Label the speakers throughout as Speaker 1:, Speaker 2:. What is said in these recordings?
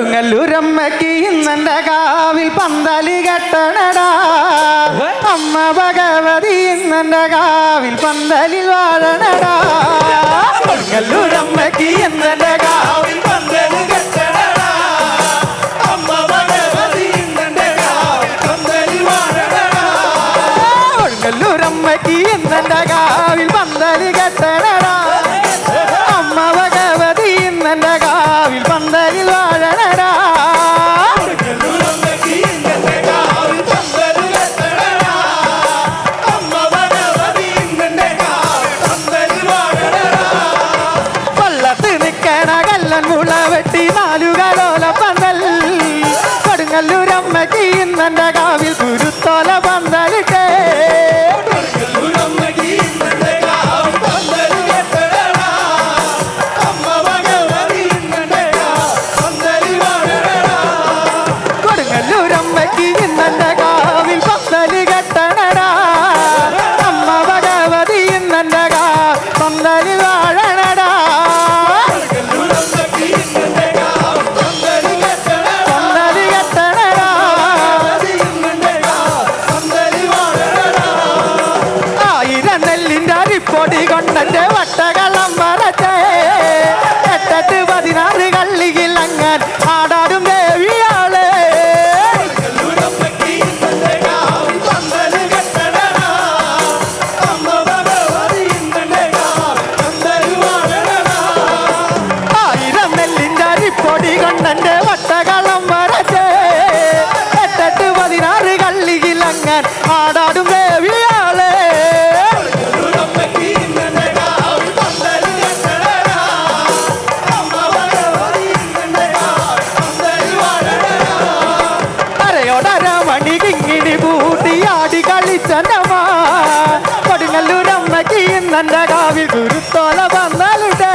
Speaker 1: കൊടുങ്ങല്ലൂരമ്മക്ക് ഇന്നെന്റെ കാവിൽ പന്തലി കെട്ടണടാ. അമ്മ ഭഗവതി ഇന്നെന്റെ കാവിൽ പന്തലിൽ വാഴണടാ. കൊടുങ്ങല്ലൂരമ്മക്ക് ഇന്നെന്റെ കാവിൽ പന്തലി കെട്ടണടാ. അമ്മ ഭഗവതി ഇന്നെന്റെ കാവിൽ പന്തലിൽ വാഴണടാ. കൊടുങ്ങല്ലൂരമ്മക്ക് ഇന്നെന്റെ കാവിൽ പന്തലി കെട്ടണടാ. അമ്മ ഭഗവതി ഇന്നെന്റെ കാവിൽ പന്തലിൽ വാഴണടാ. കൊല്ലത്ത് നിക്കണ കല്ലൻ മുള വെട്ടി നാലുകലോല പന്തൽ. കൊടുങ്ങല്ലൂരമ്മക്ക് ഇന്നെന്റെ കാവിൽ കുരുത്തോല പന്തലിട്ടേ. കൊടുങ്ങല്ലൂരമ്മക്ക് ഇന്നെന്റെ കാവിൽ പന്തലി കെട്ടണടാ. അമ്മ ഭഗവതി ഇന്നെന്റെ കാവിൽ പന്തലിൽ വാഴണടാ. പന്തലി കെട്ടണടാ. ആയിരം നെല്ലിന്റെ അരിപ്പൊടി കൊണ്ടെന്റെ വട്ടകളം വരച്ചേ. 8 16 കള്ളിയിൽ അങ്ങൻ ആടാടും ദേവിയാളെ. ആയിരം നെല്ലിന്റെ അരിപ്പൊടി കൊണ്ടെന്റെ വട്ടകളം വരച്ചേ. 8 16 കള്ളിയിൽ അങ്ങൻ ആടാടും ദേവിയാളെ. മണി കിങ്ങിണി കൂട്ടിയാടി കളിച്ചനമാ. കൊടുങ്ങല്ലൂരമ്മക്ക് ഇന്നെന്റെ കാവിൽ കുരുത്തോല പന്തലിട്ടേ.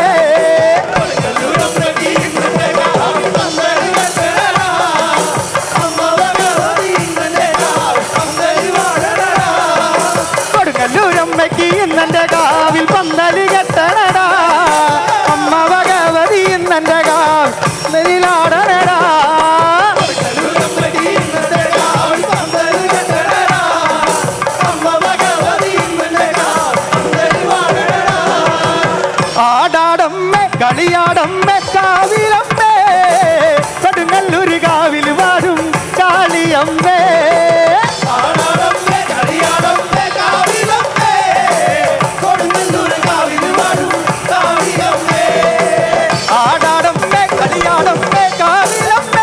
Speaker 1: കൊടുങ്ങല്ലൂരമ്മക്ക് ഇന്നെന്റെ കാവിൽ പന്തലി കെട്ടണടാ. അമ്മ ഭഗവതി ഇന്നെന്റെ കാവിൽ ആടണടാ. ആടാടമ്മേ കളിയാടമ്മേ കാവിലമ്മേ. കൊടുങ്ങല്ലൂർ കാവിൽ വാഴും കാളിയമ്മേ. ആടാടമ്മേ കളിയാടമ്മേ കാവിലമ്മേ. കൊടുങ്ങല്ലൂർ കാവിൽ വാഴും കാളിയമ്മേ. ആടാടമ്മേ കളിയാടമ്മേ കാവിലമ്മേ.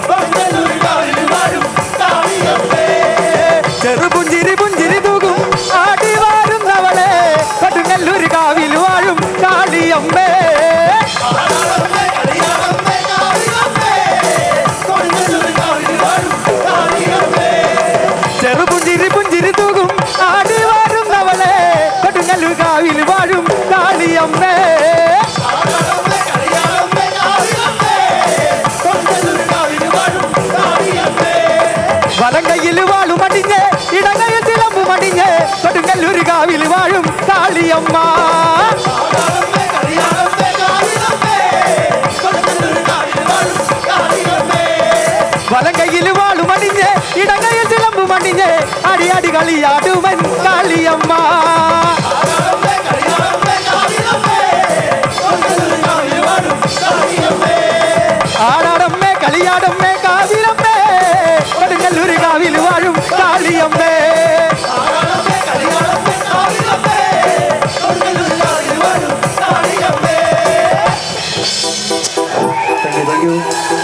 Speaker 1: കൊടുങ്ങല്ലൂർ കാവിൽ വാഴും കാളിയമ്മേ. ചെറുപുഞ്ചിരി പുഞ്ചിരി തൂകും ആടി വാരുന്നവളെ. കൊടുങ്ങല്ലൂർ കാവിൽ വാഴും കാളിയമ്മേ. ചെറുപുഞ്ചിരി പുഞ്ചിരി തൂകും ആടി വാരുന്നവളെ. കൊടുങ്ങല്ലൂർ കാവിൽ വാഴും കാളിയമ്മേ. വലം കയ്യിൽ വാളുമടിഞ്ഞ് ഇടങ്ങയിൽ ചിലമ്പുമടിഞ്ഞ്. കൊടുങ്ങല്ലൂർ കാവിൽ വാഴും കാളിയമ്മ. വലം കയ്യിൽ വാളുമടിഞ്ഞ് ഇടങ്ങയിൽ ചിലമ്പുമടിഞ്ഞ്. അടിയാടി കളിയാടുവൻ കാളിയമ്മ. ആടാടമ്മേ കളിയാടമ്മേ കാവിലമ്മേ. കൊടുങ്ങല്ലൂർ കാവിൽ വാഴും കാളിയമ്മേ.